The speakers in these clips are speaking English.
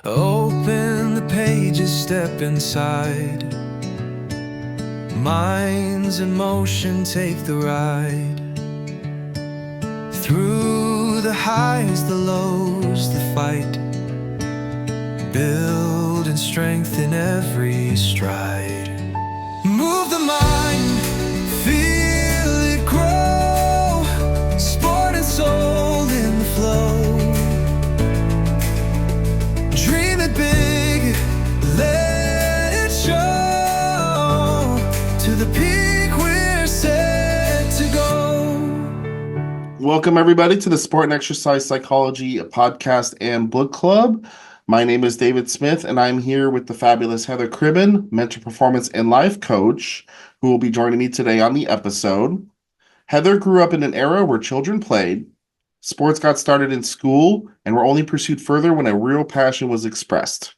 Open the pages, step inside. Minds in motion, take the ride. Through the highs, the lows, the fight. Build and strengthen every stride. Move the mind, feel it grow. Sport and soul in the flow. Dream it big, let it show. To the peak we're set to go. Welcome, everybody, to the Sport and Exercise Psychology podcast and book club. My name is David Smith, and I'm here with the fabulous Heather Cribbin, mental performance and life coach, who will be joining me today on the episode. Heather grew up in an era where children played, sports got started in school, and were only pursued further when a real passion was expressed.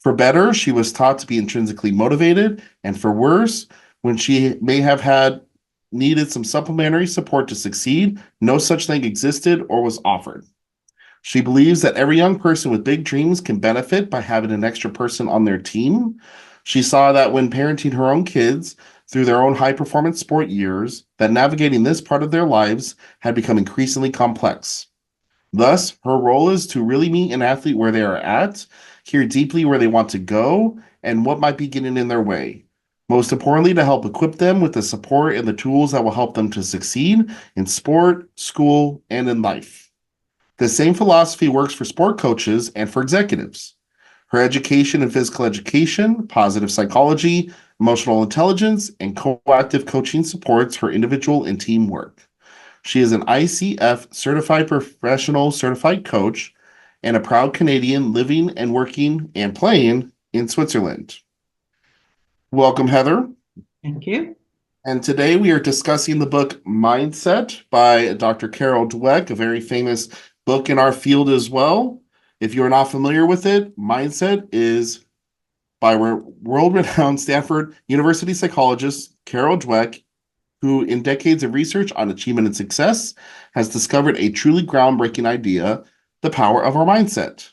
For better, she was taught to be intrinsically motivated, and for worse, when she may have needed some supplementary support to succeed, no such thing existed or was offered. She believes that every young person with big dreams can benefit by having an extra person on their team. She saw that when parenting her own kids through their own high-performance sport years, that navigating this part of their lives had become increasingly complex. Thus, her role is to really meet an athlete where they are at, hear deeply where they want to go, and what might be getting in their way. Most importantly, to help equip them with the support and the tools that will help them to succeed in sport, school, and in life. The same philosophy works for sport coaches and for executives. Her education in physical education, positive psychology, emotional intelligence, and coactive coaching supports her individual and team work. She is an ICF certified professional certified coach and a proud Canadian living and working and playing in Switzerland. Welcome, Heather. Thank you. And today we are discussing the book Mindset by Dr. Carol Dweck, a very famous book in our field as well. If you're not familiar with it, Mindset is by world-renowned Stanford University psychologist Carol Dweck, who in decades of research on achievement and success has discovered a truly groundbreaking idea, the power of our mindset.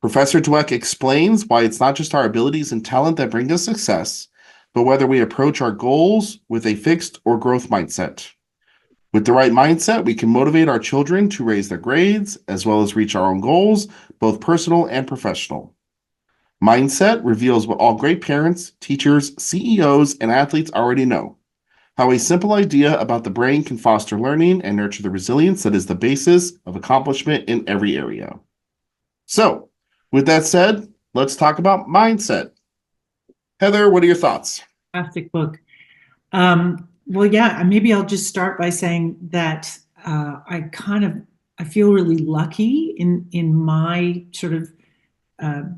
Professor Dweck explains why it's not just our abilities and talent that bring us success, but whether we approach our goals with a fixed or growth mindset. With the right mindset, we can motivate our children to raise their grades, as well as reach our own goals, both personal and professional. Mindset reveals what all great parents, teachers, CEOs, and athletes already know: how a simple idea about the brain can foster learning and nurture the resilience that is the basis of accomplishment in every area. So, with that said, let's talk about mindset. Heather, what are your thoughts? Fantastic book. Well, yeah, maybe I'll just start by saying that I feel really lucky in my sort of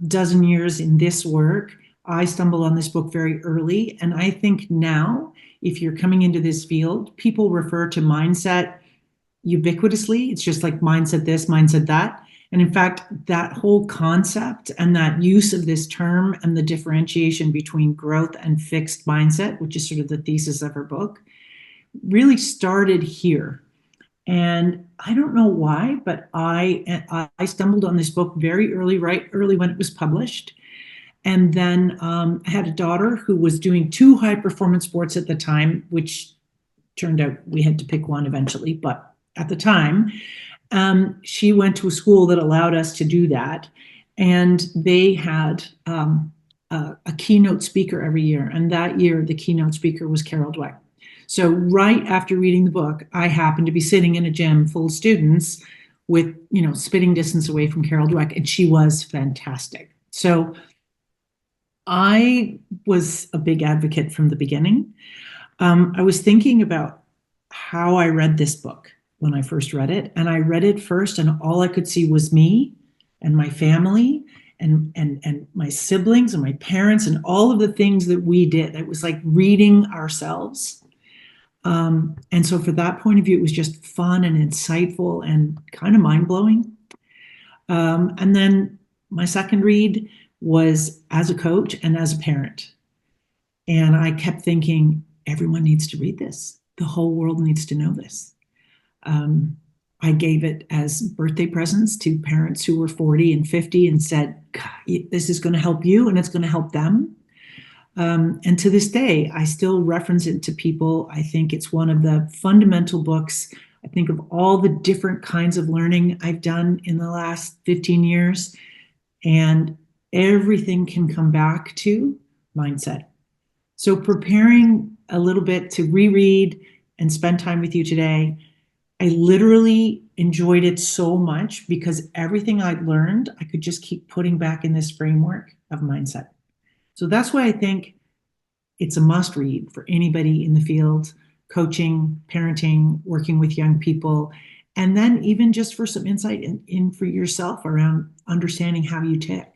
dozen years in this work. I stumbled on this book very early, and I think now, if you're coming into this field, people refer to mindset ubiquitously. It's just like mindset this, mindset that. And in fact, that whole concept and that use of this term and the differentiation between growth and fixed mindset, which is sort of the thesis of her book, really started here. And I don't know why, but I stumbled on this book very early, right early when it was published. And then I had a daughter who was doing two high performance sports at the time, which turned out we had to pick one eventually. But at the time, she went to a school that allowed us to do that. And they had a keynote speaker every year. And that year, the keynote speaker was Carol Dweck. So right after reading the book, I happened to be sitting in a gym full of students with, spitting distance away from Carol Dweck, and she was fantastic. So I was a big advocate from the beginning. I was thinking about how I read this book when I first read it, and I read it first, and all I could see was me and my family and my siblings and my parents and all of the things that we did. It was like reading ourselves. And so for that point of view, it was just fun and insightful and kind of mind-blowing. And then my second read was as a coach and as a parent. And I kept thinking, everyone needs to read this. The whole world needs to know this. I gave it as birthday presents to parents who were 40 and 50 and said, God, this is going to help you and it's going to help them. And to this day, I still reference it to people. I think it's one of the fundamental books. I think of all the different kinds of learning I've done in the last 15 years, and everything can come back to mindset. So preparing a little bit to reread and spend time with you today, I literally enjoyed it so much because everything I'd learned, I could just keep putting back in this framework of mindset. So that's why I think it's a must read for anybody in the field, coaching, parenting, working with young people, and then even just for some insight in for yourself around understanding how you tick.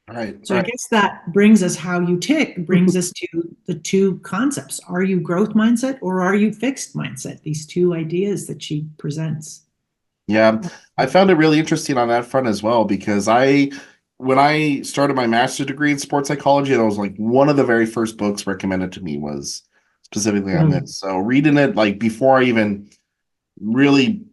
Right. So I guess that brings us how you tick, brings us to the two concepts. Are you growth mindset or are you fixed mindset? These two ideas that she presents. Yeah, I found it really interesting on that front as well because when I started my master's degree in sports psychology, that was like one of the very first books recommended to me was specifically on Brilliant. this. So reading it like before I even really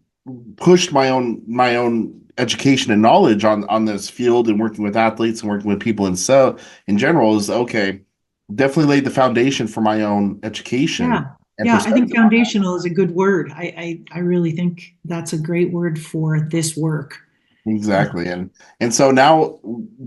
pushed my own education and knowledge on this field and working with athletes and working with people in general is okay. Definitely laid the foundation for my own education Yeah. and Yeah, I think perspective. foundational is a good word. I really think that's a great word for this work. Exactly. And so now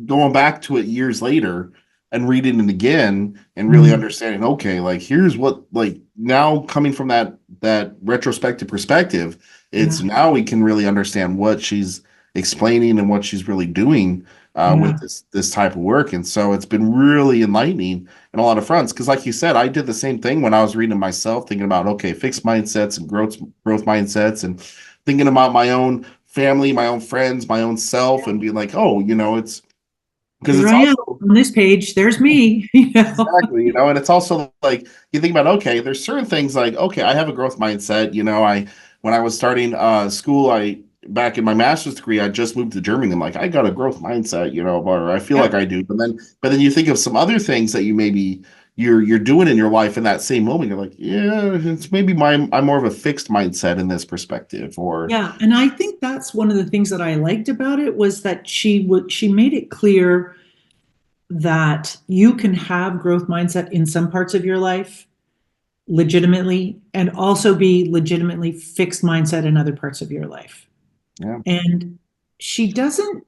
going back to it years later and reading it again and really Mm, understanding, okay, like here's what like now coming from that retrospective perspective, it's yeah, now we can really understand what she's explaining and what she's really doing with yeah, this type of work. And so it's been really enlightening in a lot of fronts. Because like you said, I did the same thing when I was reading myself, thinking about okay, fixed mindsets and growth mindsets and thinking about my own family, my own friends, my own self, and being like, oh, it's because here it's I am also on this page. There's me. exactly, and it's also like you think about, okay, there's certain things like, okay, I have a growth mindset. I when I was starting school, I back in my master's degree, I just moved to Germany. I'm like, I got a growth mindset, or I feel like Yep. I do. But then you think of some other things that you maybe you're doing in your life in that same moment. You're like, yeah, it's maybe I'm more of a fixed mindset in this perspective, or Yeah, and I think that's one of the things that I liked about it was that she made it clear that you can have growth mindset in some parts of your life legitimately and also be legitimately fixed mindset in other parts of your life. yeah, And she doesn't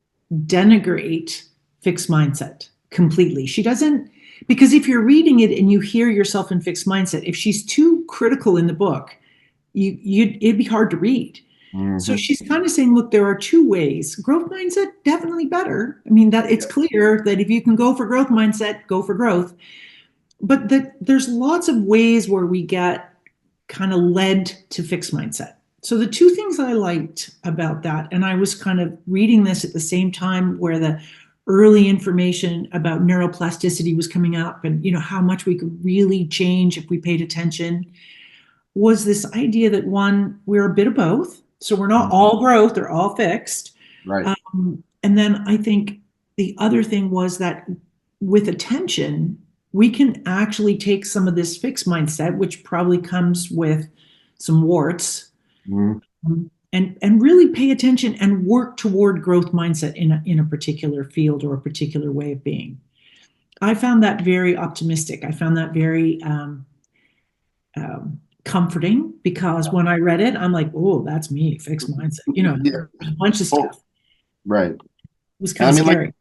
denigrate fixed mindset completely. She doesn't, because if you're reading it and you hear yourself in fixed mindset, if she's too critical in the book, it'd be hard to read. So hmm she's kind of saying, look, there are two ways. Growth mindset, definitely better. I mean, that it's clear that if you can go for growth mindset, go for growth. But that there's lots of ways where we get kind of led to fixed mindset. So the two things I liked about that, and I was kind of reading this at the same time where the early information about neuroplasticity was coming up and how much we could really change if we paid attention, was this idea that one, we're a bit of both. So we're not all growth, they're all fixed. right. And then I think the other thing was that with attention, we can actually take some of this fixed mindset, which probably comes with some warts, Mhm. and really pay attention and work toward growth mindset in a particular field or a particular way of being. I found that very optimistic. I found that very comforting because when I read it, I'm like, oh, that's me, fixed mindset. Yeah. There's a bunch of Oh, stuff. right. It was And kind I of mean, scary.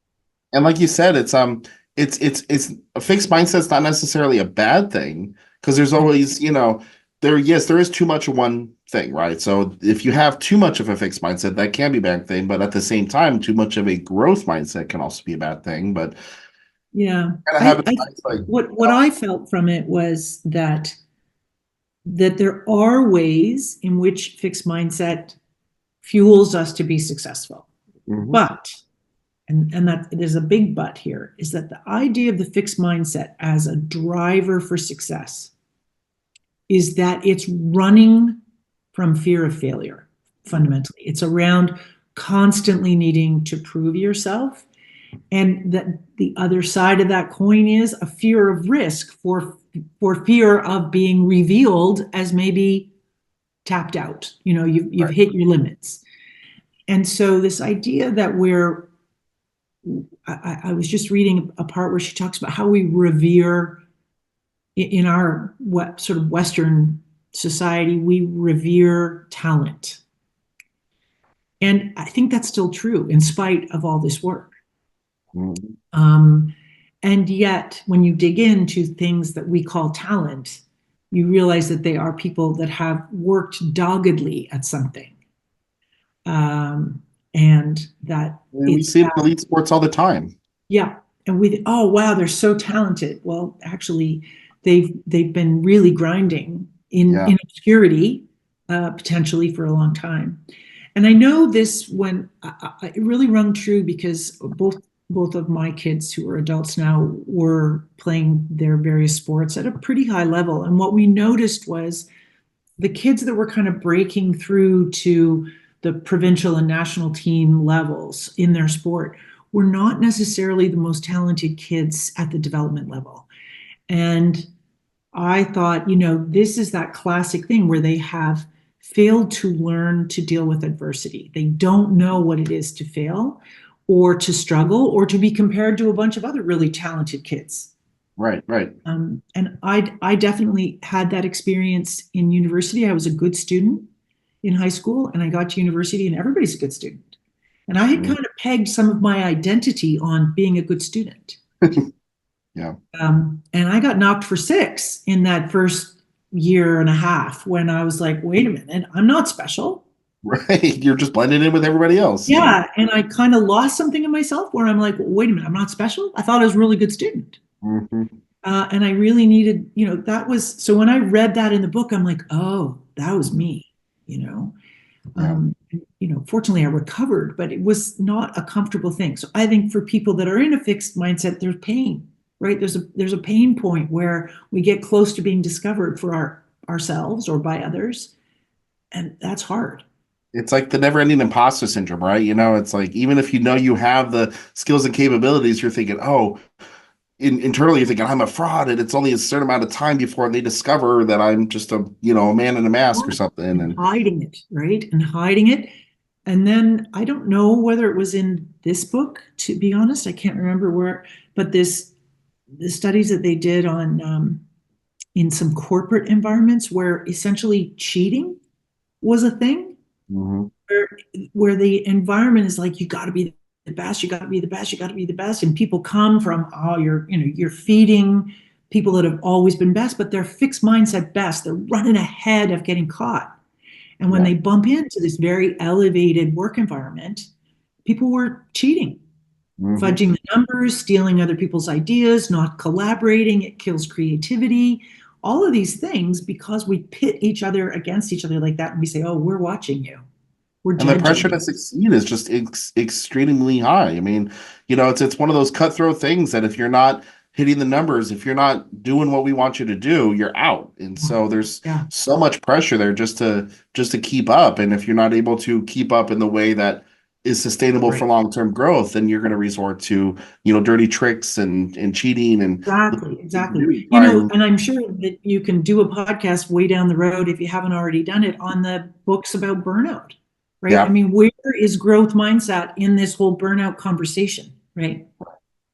like you said, it's a fixed mindset's not necessarily a bad thing because there's always, there is too much of one thing, right? So if you have too much of a fixed mindset, that can be a bad thing. But at the same time, too much of a growth mindset can also be a bad thing. But Yeah. kind of have I, it I like, what I felt from it was that there are ways in which fixed mindset fuels us to be successful. mhm, But and that there's a big but here is that the idea of the fixed mindset as a driver for success is that it's running from fear of failure fundamentally. It's around constantly needing to prove yourself, and that the other side of that coin is a fear of risk for fear of being revealed as maybe tapped out. You've Right. hit your limits. And so this idea that I was just reading a part where she talks about how we revere in our sort of Western society, we revere talent. And I think that's still true in spite of all this work. Mhm. And yet, when you dig into things that we call talent, you realize that they are people that have worked doggedly at something. And that I mean, we it's see it in elite sports all the time. yeah. And oh wow, they're so talented. Well, actually, they've been really grinding Yeah. in obscurity, potentially for a long time. And I know this when it really rung true because both of my kids who are adults now were playing their various sports at a pretty high level. And what we noticed was the kids that were kind of breaking through to the provincial and national team levels in their sport were not necessarily the most talented kids at the development level. And I thought, this is that classic thing where they have failed to learn to deal with adversity. They don't know what it is to fail or to struggle or to be compared to a bunch of other really talented kids. Right. Right. And I definitely had that experience in university. I was a good student in high school, and I got to university, and everybody's a good student. And I had Mhm. kind of pegged some of my identity on being a good student. Yeah. And I got knocked for six in that first year and a half when I was like, wait a minute, I'm not special. Right. You're just blending in with everybody else. Yeah. And I kind of lost something in myself where I'm like, wait a minute, I'm not special. I thought I was a really good student. Mhm. And I really needed, that was, so when I read that in the book, I'm like, oh, that was me, you know. Yeah. Fortunately I recovered, but it was not a comfortable thing. So I think for people that are in a fixed mindset, there's pain, right? There's a pain point where we get close to being discovered for ourselves or by others. And that's hard. It's like the never-ending imposter syndrome, right? It's like even if you know you have the skills and capabilities, you're thinking, oh, internally you're thinking I'm a fraud, and it's only a certain amount of time before they discover that I'm just a man in a mask or something. And And hiding it, right? And hiding it. And then I don't know whether it was in this book, to be honest, I can't remember where, but the studies that they did on in some corporate environments where essentially cheating was a thing, Mhm. where, where the environment is like, you got to be the best, you got to be the best, you got to be the best. And people come from, oh, you're feeding people that have always been best, but they're fixed mindset best. They're running ahead of getting caught. And when Yeah. they bump into this very elevated work environment, people were cheating, Mhm. fudging the numbers, stealing other people's ideas, not collaborating. It kills creativity. All of these things because we pit each other against each other like that. And we say, oh, we're watching you. We're And the judging pressure you. to succeed is just extremely high. I mean, it's one of those cutthroat things that if you're not hitting the numbers, if you're not doing what we want you to do, you're out. And so there's Yeah. so much pressure there just to keep up. And if you're not able to keep up in the way that is sustainable for Right. long-term growth, then you're going to resort to, dirty tricks and cheating and Exactly. trying. And I'm sure that you can do a podcast way down the road if you haven't already done it on the books about burnout, right? I Yeah, mean, where is growth mindset in this whole burnout conversation, right?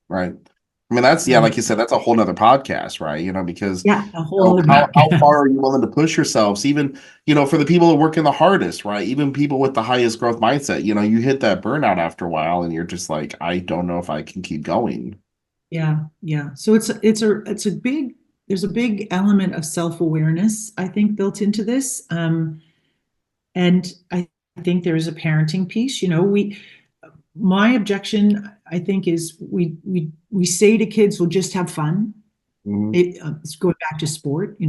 right. I mean, that's, yeah, like you said, that's a whole nother podcast, right? Because Yeah, a whole other how far podcast. are you willing to push yourselves? Even, for the people who are working the hardest, right? Even people with the highest growth mindset, you hit that burnout after a while and you're just like, I don't know if I can keep going. Yeah. So it's a big there's a big element of self-awareness, I think, built into this. And I think there's a parenting piece. My objection, I think, is we say to kids, "Well, just have fun." Mhm. It's going back to sport.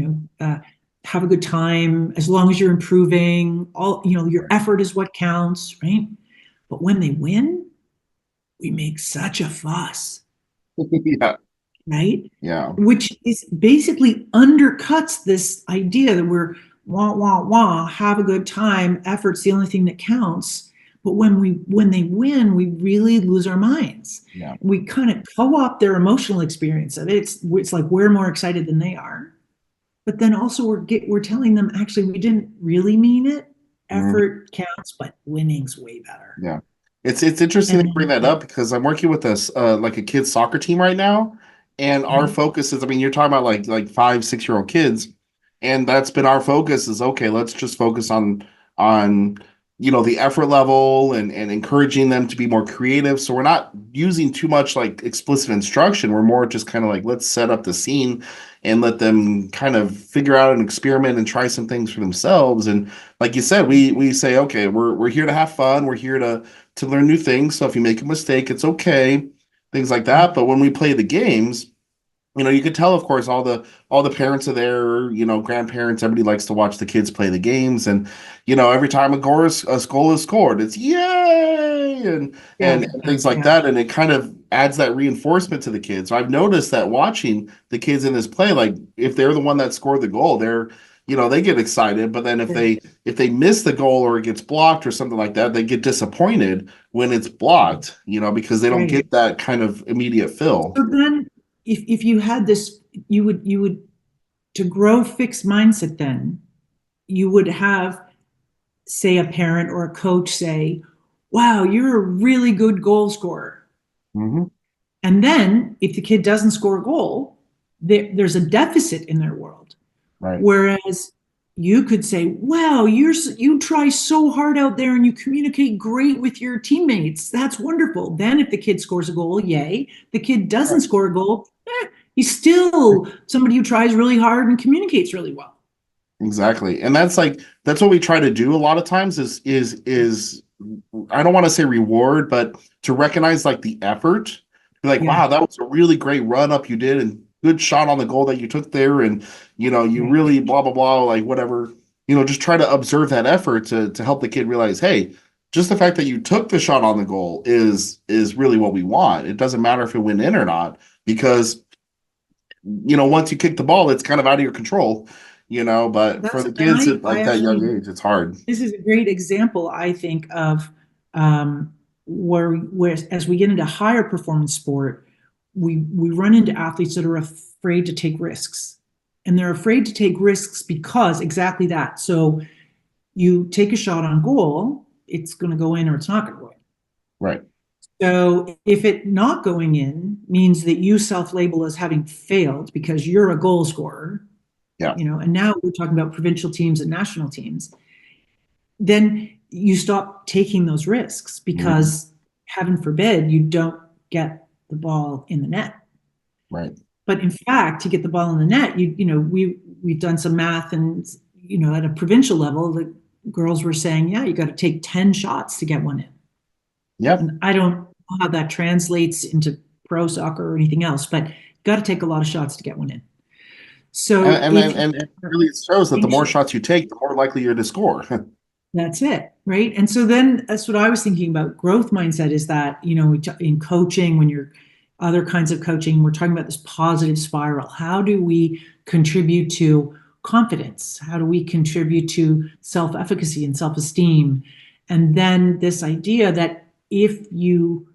Have a good time as long as you're improving. Your effort is what counts, right? But when they win, we make such a fuss, Yeah, right? yeah, Which is basically undercuts this idea that we're wah wah wah, have a good time, effort's the only thing that counts. But when they win, we really lose our minds. yeah. We kind of co-opt their emotional experience of it. It's like we're more excited than they are. but then also we're telling them actually we didn't really mean it. Mhm. Effort counts, but winning's way better. Yeah. It's interesting that you bring And that up because I'm working with us like a kids soccer team right now, and our Mhm. focus is, I mean, you're talking about like 5, 6 year old kids, and that's been our focus is okay, let's just focus on the effort level and encouraging them to be more creative. So we're not using too much like explicit instruction. We're more just kind of like let's set up the scene and let them kind of figure out and experiment and try some things for themselves. And like you said, we say, okay, we're here to have fun. We're here to learn new things. So if you make a mistake, it's okay, things like that. But when we play the games, you could tell, of course, all the parents are there, grandparents, everybody likes to watch the kids play the games. And, every time a goal is scored, it's yay and, yeah, and things like yeah, that. And it kind of adds that reinforcement to the kids. So I've noticed that watching the kids in this play, like if they're the one that scored the goal, they get excited. But then if yeah, they miss the goal or it gets blocked or something like that, they get disappointed when it's blocked, because they don't right. get that kind of immediate fill. So then, if you had this, you would to grow fixed mindset. Then you would have, say, a parent or a coach say, "Wow, you're a really good goal scorer." Hmm. And then, if the kid doesn't score a goal, there's a deficit in their world. Right. Whereas you could say, "Wow, you try so hard out there and you communicate great with your teammates. That's wonderful." Then, if the kid scores a goal, yay. The kid doesn't Right. score a goal, he's still somebody who tries really hard and communicates really well. Exactly. And that's what we try to do a lot of times is I don't want to say reward, but to recognize like the effort. Be like, Yeah, wow, that was a really great run up you did and good shot on the goal that you took there. And you right. really blah blah blah, like whatever. Just try to observe that effort to help the kid realize, hey, just the fact that you took the shot on the goal is really what we want. It doesn't matter if it went in or not, because once you kick the ball, it's kind of out of your control, but for That's the and kids at I like that young actually age, it's hard. this is a great example, I think, of where as we get into higher performance sport, we run into athletes that are afraid to take risks, and they're afraid to take risks because exactly that. So you take a shot on goal, it's going to go in or it's not going to go in. Right. So if it not going in means that you self-label as having failed because you're a goal scorer, Yeah. and now we're talking about provincial teams and national teams, then you stop taking those risks Mhm. because heaven forbid you don't get the ball in the net. Right. But in fact, to get the ball in the net, we've done some math, and at a provincial level, the girls were saying, yeah, you got to take 10 shots to get one in. Yep. And I don't know how that translates into pro soccer or anything else, but you got to take a lot of shots to get one in. And So and if and, and it really shows that the more anxious, shots you take, the more likely you're to score. that's it, right? And so then that's what I was thinking about. Growth mindset is that, in coaching, when you're other kinds of coaching, we're talking about this positive spiral. How do we contribute to confidence? How do we contribute to self efficacy and self esteem? And then this idea that if you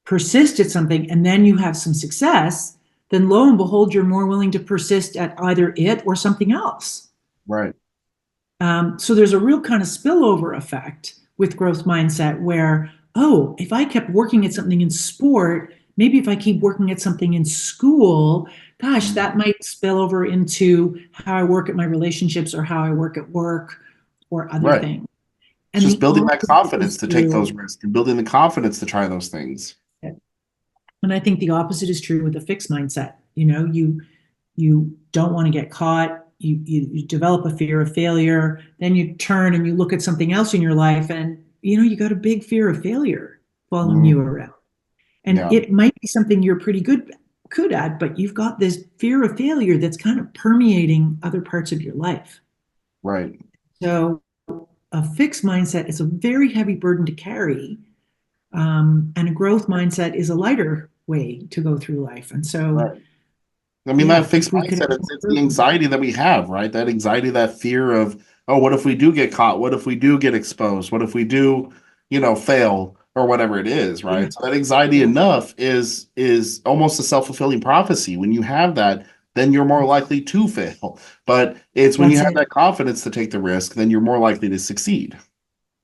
persist at something and then you have some success, then lo and behold, you're more willing to persist at either it or something else. Right. So there's a real kind of spillover effect with growth mindset where, oh, if I kept working at something in sport, maybe if I keep working at something in school, gosh, Mhm. that might spill over into how I work at my relationships or how I work at work or other Right. things. It's And just the building that opposite confidence is to take those true. risks and building the confidence to try those things. And I think the opposite is true with a fixed mindset. You don't want to get caught. You develop a fear of failure. Then you turn and you look at something else in your life, and you got a big fear of failure following you Mhm. around. And Yeah. it might be something you're pretty good at, but you've got this fear of failure that's kind of permeating other parts of your life. Right. So a fixed mindset is a very heavy burden to carry, and a growth mindset is a lighter way to go through life. And so, Right. I mean, that yeah, fixed if we could mindset, have it's the more anxiety that we have, right? That anxiety, that fear of, oh, what if we do get caught? What if we do get exposed? What if we do, fail or whatever it is, yeah, right? So that anxiety yeah, enough is almost a self-fulfilling prophecy. When you have that, then you're more likely to fail. But it's when you That's have it. that confidence to take the risk, then you're more likely to succeed.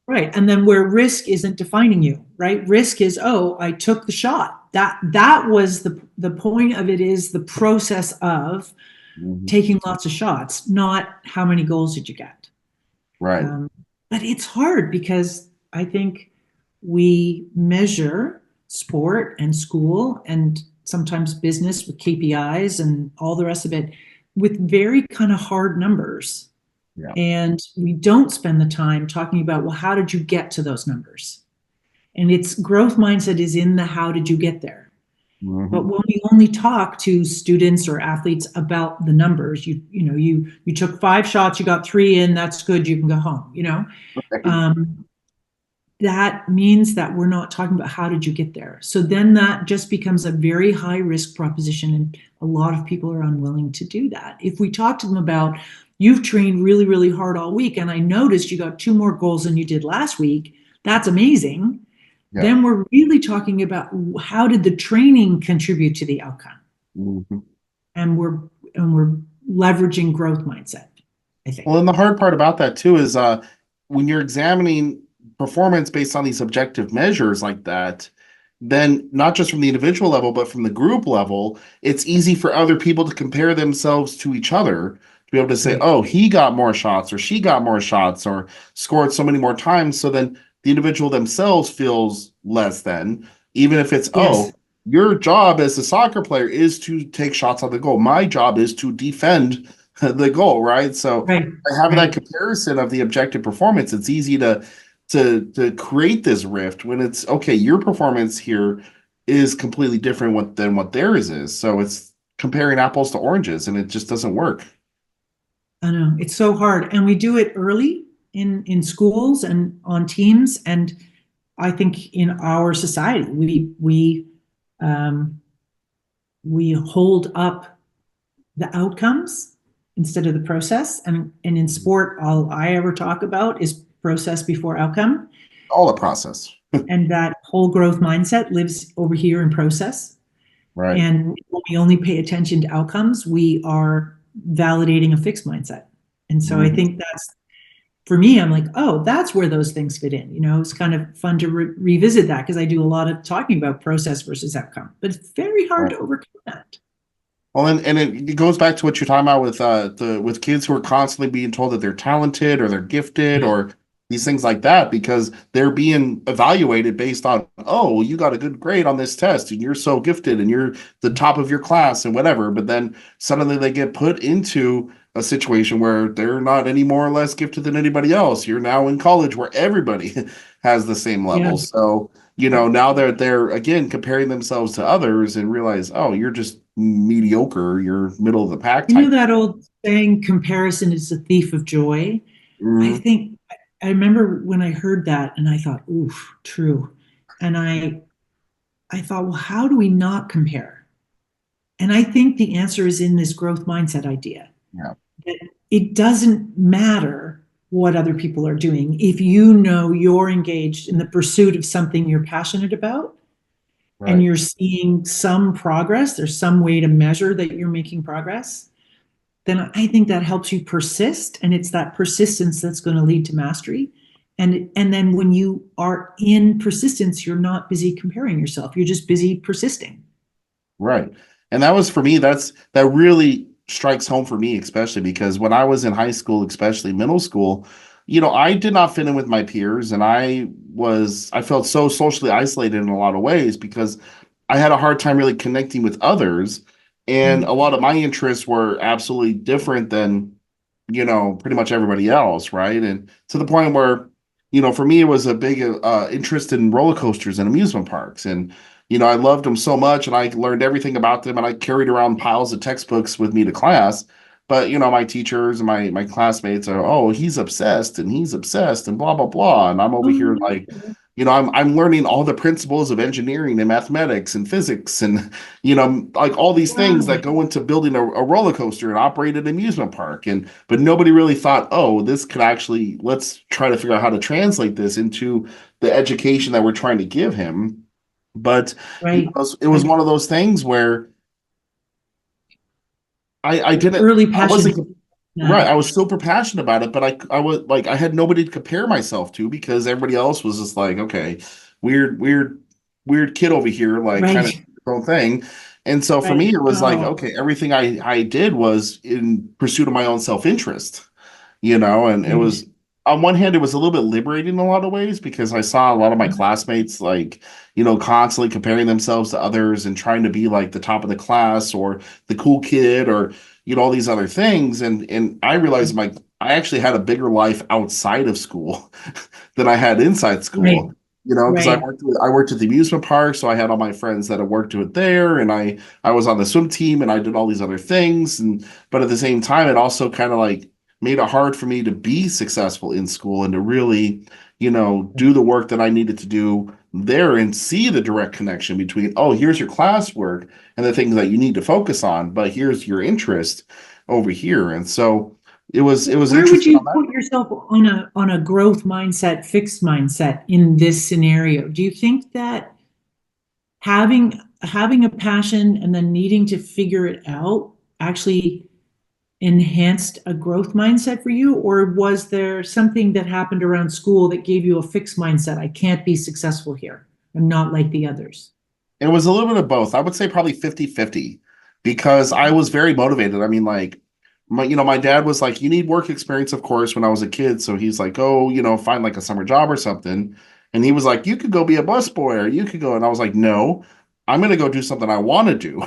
Right. And then where risk isn't defining you, right? Risk is, oh, I took the shot. That was the point of it, is the process of Mhm. taking lots of shots, not how many goals did you get. Right. Um, but it's hard because I think we measure sport and school and sometimes business with KPIs and all the rest of it with very kind of hard numbers. Yeah. And we don't spend the time talking about, well, how did you get to those numbers? And its growth mindset is in the how did you get there? But Mhm. when we only talk to students or athletes about the numbers, you took 5 shots, you got 3 in, that's good, you can go home, Right. um, that means that we're not talking about how did you get there. So then that just becomes a very high risk proposition, and a lot of people are unwilling to do that. If we talk to them about, you've trained really, really hard all week, and I noticed you got 2 more goals than you did last week, that's amazing. Yeah. Then we're really talking about, how did the training contribute to the outcome? Mhm. And we're leveraging growth mindset, I think. Well, and the hard part about that too is when you're examining performance based on these objective measures like that, then not just from the individual level, but from the group level, it's easy for other people to compare themselves to each other to be able to say, Right. oh, he got more shots or she got more shots or scored so many more times. So then the individual themselves feels less than, even if it's, Yes. oh, your job as a soccer player is to take shots on the goal. My job is to defend the goal, right? So Right. by having that Right. comparison of the objective performance, it's easy to create this rift when it's okay, your performance here is completely different than what theirs is. So it's comparing apples to oranges and it just doesn't work. I know it's so hard, and we do it early in schools and on teams, and I think in our society um, we hold up the outcomes instead of the process. And in sport, all I ever talk about is process before outcome, All a process. and that whole growth mindset lives over here in process. Right. And when we only pay attention to outcomes, we are validating a fixed mindset. And so I Mhm. think that's, for me, I'm like, oh, that's where those things fit in. It's kind of fun to revisit that, because I do a lot of talking about process versus outcome, but it's very hard Right. to overcome that. Well, and it goes back to what you're talking about with with kids who are constantly being told that they're talented or they're gifted Yeah. or these things like that because they're being evaluated based on, oh, well, you got a good grade on this test and you're so gifted and you're the top of your class and whatever. But then suddenly they get put into a situation where they're not any more or less gifted than anybody else. You're now in college where everybody has the same Yeah. level. So now they're again comparing themselves to others and realize, oh, you're just mediocre, you're middle of the pack type. That old saying, comparison is the thief of joy? I Mhm. think I remember when I heard that and I thought, oof, true. And I thought, well, how do we not compare? And I think the answer is in this growth mindset idea. Yeah. That it doesn't matter what other people are doing if you know you're engaged in the pursuit of something you're passionate about, and Right. you're seeing some progress, there's some way to measure that you're making progress, then I think that helps you persist, and it's that persistence that's going to lead to mastery. And then when you are in persistence, you're not busy comparing yourself, you're just busy persisting. Right. And that was for me, that really strikes home for me, especially because when I was in high school, especially middle school, I did not fit in with my peers and I felt so socially isolated in a lot of ways because I had a hard time really connecting with others. And a Mm. lot of my interests were absolutely different than, pretty much everybody else. Right. And to the point where, for me, it was a big interest in roller coasters and amusement parks. And, I loved them so much and I learned everything about them and I carried around piles of textbooks with me to class. But, my teachers and my classmates are, oh, he's obsessed and he's obsessed and blah, blah, blah. And I'm over here like, I'm learning all the principles of engineering and mathematics and physics and like all these things Wow. that go into building a roller coaster and operate an amusement park. And but nobody really thought, oh, this could actually let's try to figure out how to translate this into the education that we're trying to give him. But Right. it was one of those things where I didn't, Early I passion. wasn't right. I was super passionate about it, but I was like, I had nobody to compare myself to because everybody else was just like, okay, weird, weird, weird kid over here, like kind of Right, their own thing. And so for me, right. it was like, Oh, okay, everything I did was in pursuit of my own self-interest, you know, and it right. was on one hand, it was a little bit liberating in a lot of ways because I saw a lot of my classmates like, you know, constantly comparing themselves to others and trying to be like the top of the class or the cool kid or, you know, all these other things. And I realized I actually had a bigger life outside of school than I had inside Right, school. You know, because right. I worked at the amusement park, so I had all my friends that had worked to it there, and I was on the swim team, and I did all these other things, and but at the same time, it also kind of like made it hard for me to be successful in school and to really, you know, do the work that I needed to do there and see the direct connection between, oh, here's your classwork and the things that you need to focus on, but here's your interest over here. And so it was Where would interesting you on that. put yourself on a growth mindset, fixed mindset in this scenario? Do you think that having a passion and then needing to figure it out actually enhanced a growth mindset for you, or was there something that happened around school that gave you a fixed mindset? I can't be successful here. I'm not like the others. It was a little bit of both. I would say probably 50-50 because I was very motivated. I mean, like my dad was like, you need work experience, of course, when I was a kid. So he's like, oh, you know, find like a summer job or something. And he was like, you could go be a busboy or you could go. And I was like, no, I'm going to go do something I want to do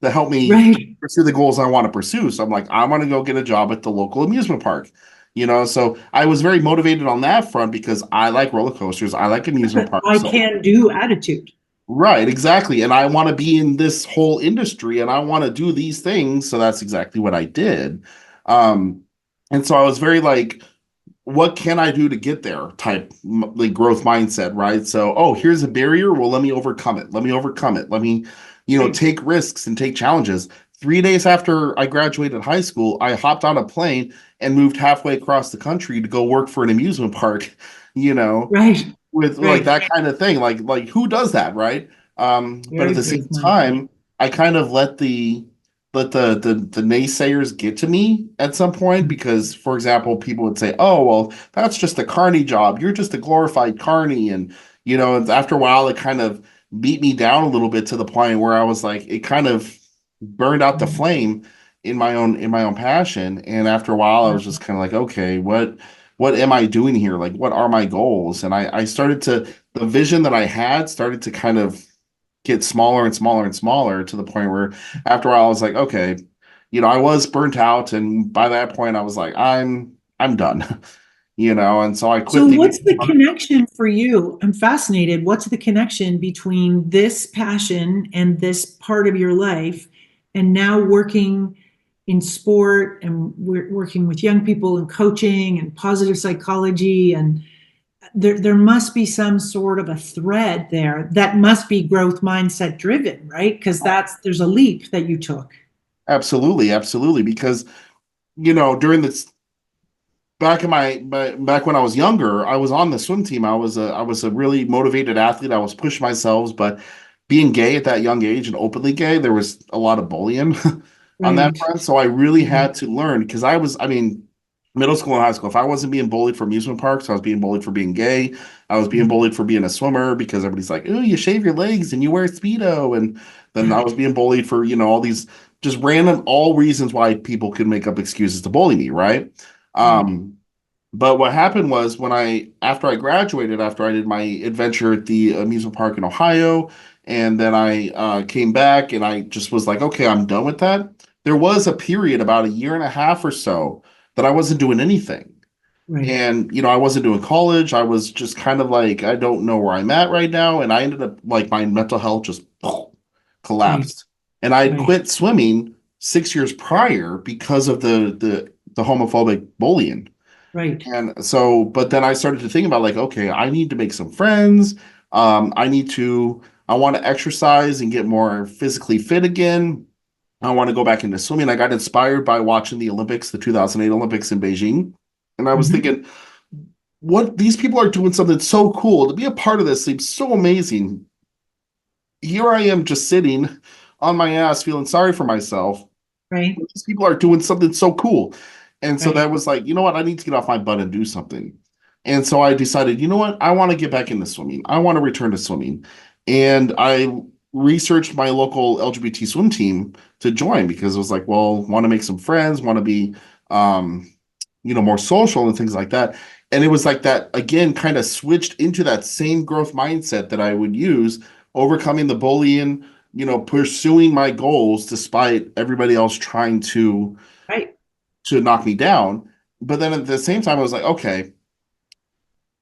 to help me Right, pursue the goals I want to pursue. So I'm like, I want to go get a job at the local amusement park. You know, so I was very motivated on that front because I like roller coasters. I like amusement I parks. So can do attitude. right, exactly. And I want to be in this whole industry and I want to do these things. So that's exactly what I did. Um, and so I was very like, what can I do to get there type like growth mindset, right? So, oh, here's a barrier. Well, let me overcome it. Let me overcome it. Let me, you know, Right, take risks and take challenges. 3 days after I graduated high school, I hopped on a plane and moved halfway across the country to go work for an amusement park, you know, right, with like right. that kind of thing. Like who does that, right? But at Very the same growth mindset. time, I kind of let the naysayers get to me at some point because, for example, people would say, "Oh, well, that's just a carny job. You're just a glorified carny," and you know, and after a while, it kind of beat me down a little bit to the point where I was like, it kind of burned out the flame in my own passion. And after a while, I was just kind of like, okay, what am I doing here? Like, what are my goals? And I started to the vision that I had started to kind of get smaller and smaller and smaller to the point where after a while I was like, okay, you know, I was burnt out, and by that point I was like, I'm done, you know, and so I So quit the what's amusement the park. connection for you? I'm fascinated. What's the connection between this passion and this part of your life and now working in sport and we're working with young people and coaching and positive psychology, and there must be some sort of a thread there that must be growth mindset driven, right? Because there's a leap that you took. Absolutely, absolutely, because you know during this back in back when I was younger, I was on the swim team. I was a really motivated athlete. I was pushing myself, but being gay at that young age and openly gay, there was a lot of bullying on that Right. front. So I really Right. had to learn because I mean, middle school and high school, if I wasn't being bullied for amusement parks, I was being bullied for being gay. I was being bullied for being a swimmer because everybody's like, "Oh, you shave your legs and you wear Speedo." And then I was being bullied for, you know, all these just random all reasons why people could make up excuses to bully me, right? Right. Um, but what happened was after I graduated, after I did my adventure at the amusement park in Ohio, and then I came back and I just was like, okay, I'm done with that. There was a period about a year and a half or so that I wasn't doing anything. Right. And, you know, I wasn't doing college. I was just kind of like, I don't know where I'm at right now. And I ended up like my mental health just Right. collapsed. And I had Right. quit swimming 6 years prior because of the homophobic bullying. Right. And so, but then I started to think about like, okay, I need to make some friends. I want to exercise and get more physically fit again. I want to go back into swimming. I got inspired by watching the Olympics, the 2008 Olympics in Beijing. And I was Mhm. thinking, what these people are doing something so cool. To be a part of this seems so amazing. Here I am just sitting on my ass feeling sorry for myself Right. These people are doing something so cool. And so Right. that was like, you know what? I need to get off my butt and do something. And so I decided, you know what? I want to get back into swimming. I want to return to swimming. And I researched my local LGBT swim team to join because it was like, well, want to make some friends, want to be, um, more social and things like that. And it was like that, again, kind of switched into that same growth mindset that I would use, overcoming the bullying, pursuing my goals despite everybody else trying Right. to knock me down. But then at the same time, I was like, okay,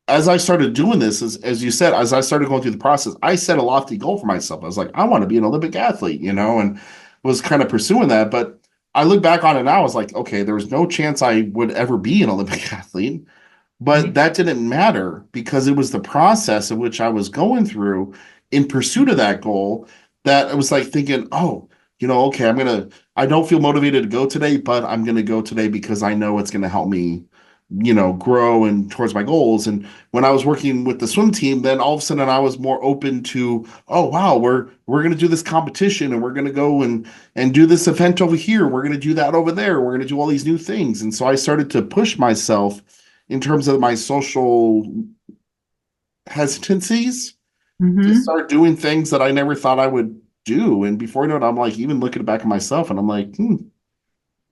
as I started doing this, as you said, as I started going through the process, I set a lofty goal for myself. I was like, I want to be an Olympic athlete, and was kind of pursuing that. But I look back on it now, I was like, okay, there was no chance I would ever be an Olympic athlete. But Right. that didn't matter because it was the process of which I was going through in pursuit of that goal that I was like thinking, oh, okay, I don't feel motivated to go today, but I'm going to go today because I know it's going to help me, grow and towards my goals. And when I was working with the swim team, then all of a sudden I was more open to, oh, wow, we're going to do this competition and we're going to go and do this event over here. We're going to do that over there. We're going to do all these new things. And so I started to push myself in terms of my social hesitancies to Mm-hmm. start doing things that I never thought I would do. And before you know it, I'm like even looking back at myself and I'm like,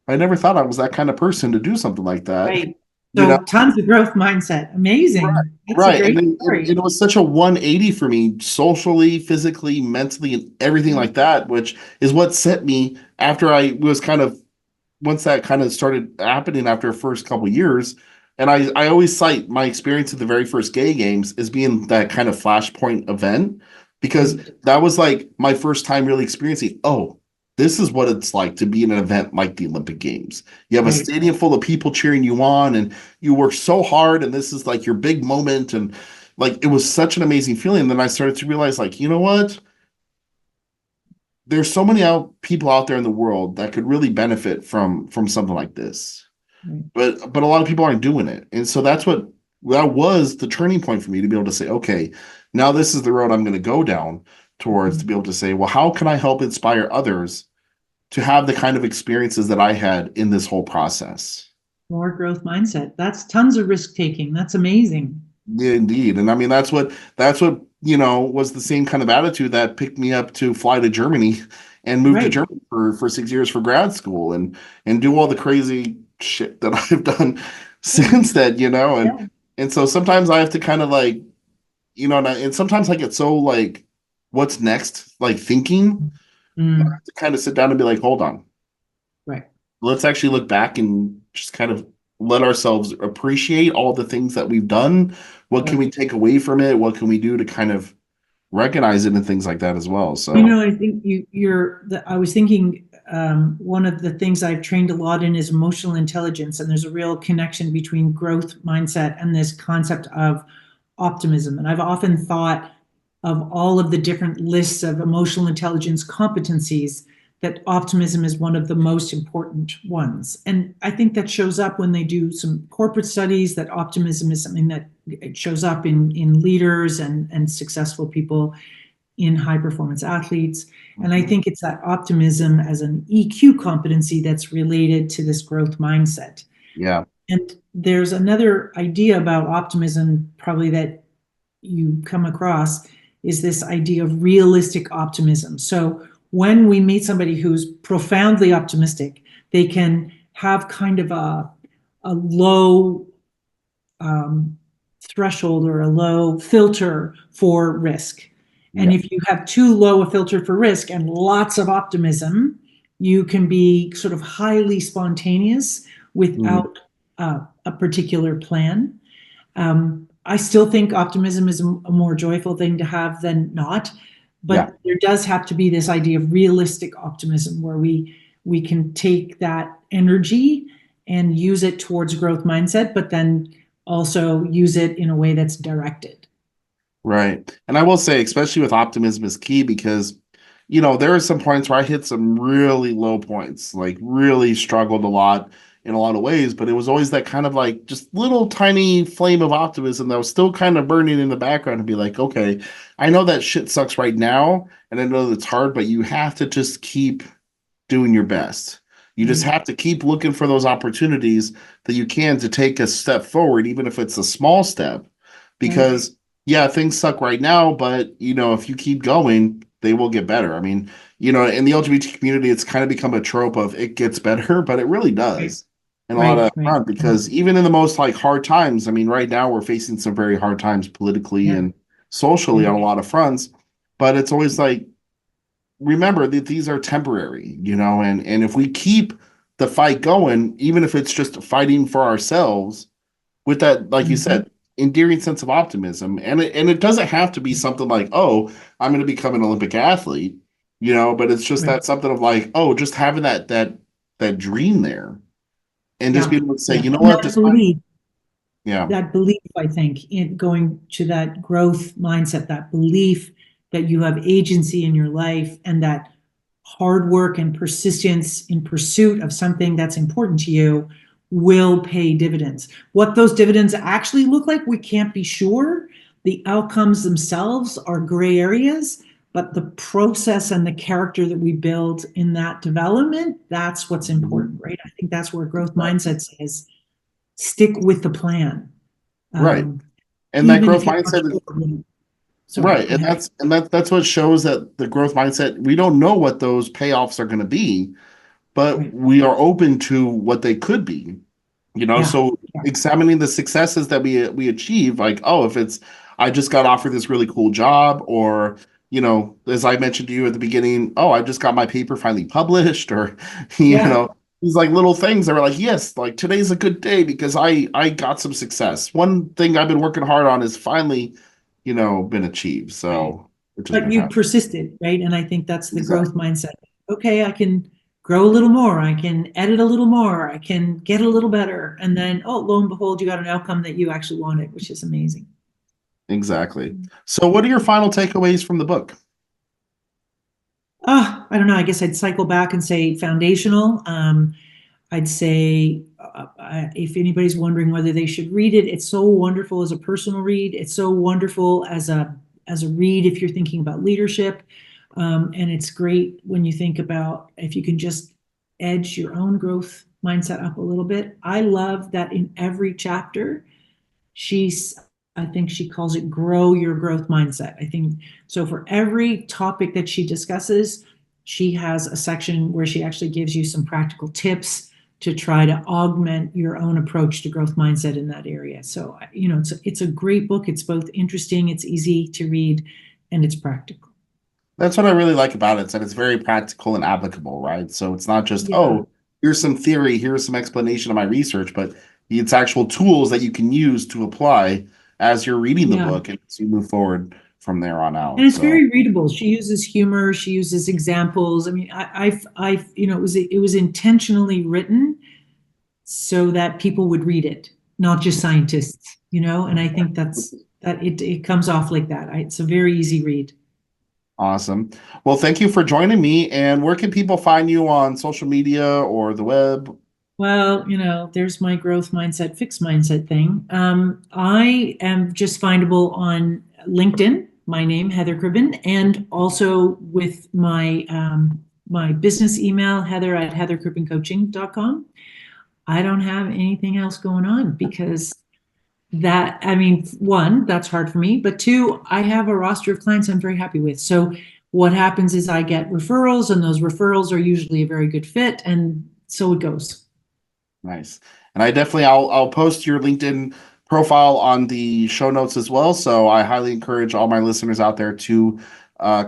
I never thought I was that kind of person to do something like that. Right. You know, So tons of growth mindset. Amazing. That's a right. And great then it story. was such a 180 for me, socially, physically, mentally, and everything like that, which is what set me after I was kind of once that kind of started happening after the first couple of years, and I always cite my experience at the very first gay games as being that kind of flashpoint event because Right. that was like my first time really experiencing, oh, this is what it's like to be in an event like the Olympic Games. You have a Right. stadium full of people cheering you on, and you work so hard, and this is like your big moment. And like it was such an amazing feeling. And then I started to realize, like, you know what? There's so many people out there in the world that could really benefit from something like this, Right. but a lot of people aren't doing it, and so that was the turning point for me to be able to say, okay, now this is the road I'm going to go down towards, to be able to say, well, how can I help inspire others to have the kind of experiences that I had in this whole process. More growth mindset. That's tons of risk taking. That's amazing. Yeah, indeed. And I mean that's what was the same kind of attitude that picked me up to fly to Germany and move to Right. Germany for 6 years for grad school and do all the crazy shit that I've done since then, Yeah. and so sometimes I have to kind of like, and sometimes I get so like what's next, like thinking, I Mm. have to kind of sit down and be like, hold on, Right. let's actually look back and just kind of let ourselves appreciate all the things that we've done. What can Yeah. we take away from it? What can we do to kind of recognize it and things like that as well? You So, know, I think I was thinking one of the things I've trained a lot in is emotional intelligence, and there's a real connection between growth mindset and this concept of optimism. And I've often thought of all of the different lists of emotional intelligence competencies that optimism is one of the most important ones. And I think that shows up when they do some corporate studies, that optimism is something that it shows up in leaders and successful people, in high performance athletes. And I mhm, think it's that optimism as an EQ competency that's related to this growth mindset. yeah, And there's another idea about optimism, probably that you come across, is this idea of realistic optimism. So when we meet somebody who's profoundly optimistic, they can have kind of a low um, threshold or a low filter for risk. And yeah, if you have too low a filter for risk and lots of optimism, you can be sort of highly spontaneous mhm, without a particular plan. I still think optimism is a more joyful thing to have than not, yeah, but there does have to be this idea of realistic optimism where we can take that energy and use it towards growth mindset, but then also use it in a way that's directed. right. And I will say, especially with optimism, is key because, there are some points where I hit some really low points, like really struggled a lot in a lot of ways, but it was always that kind of like just little tiny flame of optimism that was still kind of burning in the background and be like, okay, I know that shit sucks right now, and I know that it's hard, but you have to just keep doing your best. You just have to keep looking for those opportunities that you can to take a step forward, even if it's a small step. Because yeah, things suck right now, but if you keep going, they will get better. I mean, in the LGBT community, it's kind of become a trope of it gets better, but it really does. And a lot of Right. fun because even in the most like hard times, I mean, right now we're facing some very hard times politically Yeah. and socially on a lot of fronts, but it's always like remember that these are temporary, and if we keep the fight going, even if it's just fighting for ourselves with that, like you Mhm. said, endearing sense of optimism. And it doesn't have to be something like, oh, I'm going to become an Olympic athlete, but it's just Right. that something of like, oh, just having that dream there and just Yeah. being able to say, Yeah. you know And what, despite, yeah, that belief, I think, in going to that growth mindset, that belief that you have agency in your life and that hard work and persistence in pursuit of something that's important to you will pay dividends. What those dividends actually look like, we can't be sure. The outcomes themselves are gray areas, but the process and the character that we build in that development, that's what's important, right? I think that's where growth mindset says stick with the plan. right. Um, And that even growth if you're not mindset is sure. Sorry, right. go And ahead. that's what shows that the growth mindset, we don't know what those payoffs are going to be, but Right. we are open to what they could be. Yeah. So Yeah. examining the successes that we achieve, like, oh, if it's I just got offered this really cool job, or as I mentioned to you at the beginning, oh, I just got my paper finally published, or Yeah. these like little things that are like, yes, like today's a good day because I got some success. One thing I've been working hard on is finally, been achieved. Right. So which is But you fantastic. persisted, right? And I think that's the growth Exactly. mindset. Okay, I can grow a little more. I can edit a little more. I can get a little better. And then, oh, lo and behold, you got an outcome that you actually wanted, which is amazing. Exactly. So what are your final takeaways from the book? I don't know. I guess I'd cycle back and say foundational. I'd say if anybody's wondering whether they should read it, it's so wonderful as a personal read. It's so wonderful as a read if you're thinking about leadership, and it's great when you think about if you can just edge your own growth mindset up a little bit. I love that in every chapter she's I think she calls it grow your growth mindset. I think so for every topic that she discusses, she has a section where she actually gives you some practical tips to try to augment your own approach to growth mindset in that area. So, it's a great book. It's both interesting, it's easy to read, and it's practical. That's what I really like about it, is that it's very practical and applicable, right? So it's not just, Yeah. oh, here's some theory, here's some explanation of my research, but it's actual tools that you can use to apply as you're reading the Yeah. book and as you move forward from there on And out. it's So very readable. She uses humor. She uses examples. I mean, it was intentionally written so that people would read it, not just scientists, and I think that it comes off like that. It's a very easy read. awesome. Well, thank you for joining me. And where can people find you on social media or the web? Well, there's my growth mindset, fixed mindset thing. I am just findable on LinkedIn, my name, Heather Cribbin, and also with my business email, heather@heathercribbincoaching.com. I don't have anything else going on because I mean, one, that's hard for me, but two, I have a roster of clients I'm very happy with. So what happens is I get referrals, and those referrals are usually a very good fit, and so it goes. Nice. And I'll post your LinkedIn profile on the show notes as well. So I highly encourage all my listeners out there to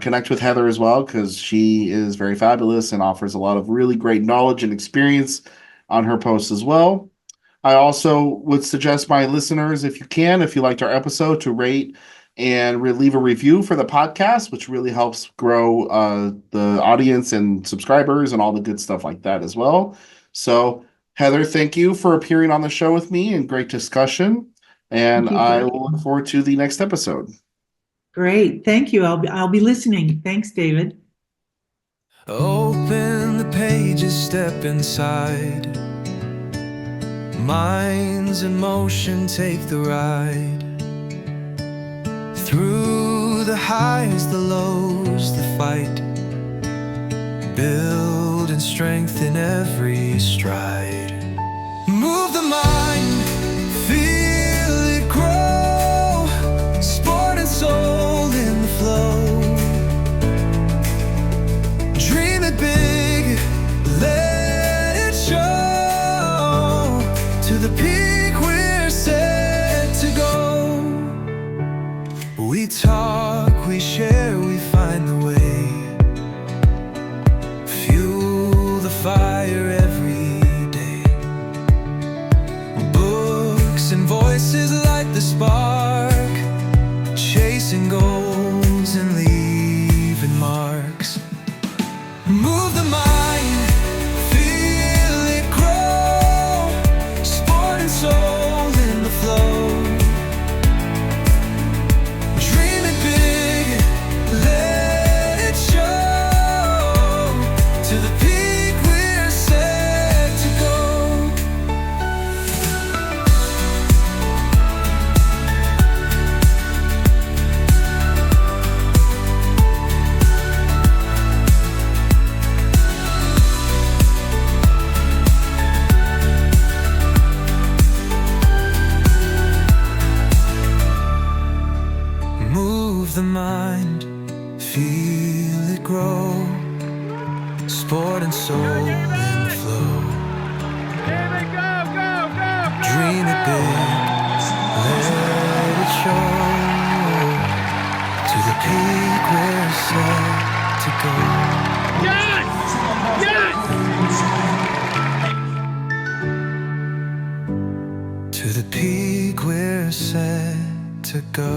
connect with Heather as well, because she is very fabulous and offers a lot of really great knowledge and experience on her posts as well. I also would suggest my listeners, if you can, if you liked our episode, to rate and leave a review for the podcast, which really helps grow the audience and subscribers and all the good stuff like that as well. So, Heather, thank you for appearing on the show with me and great discussion. And Thank you for I will having look me. forward to the next episode. Great. Thank you. I'll be listening. Thanks, David. Open the pages, step inside. Minds in motion, take the ride. Through the highs, the lows, the fight. Build find strength in every stride. Move the mind, feel it grow. Sport and soul in the flow. Dream it big, let it show. To the peak we're set to go. We talk, we share, we find the way. Fuel the fire every day. Books and voices light the spark. Chasing goals and leaving marks. Move the mind, feel it grow. Sport and soul in the flow. Dream it big, let it show. To the peak we're set to go. Move the mind, feel it grow. Sport and soul in the flow. Dream it big, let it show. To the peak we're set to go. To the peak we're set to go.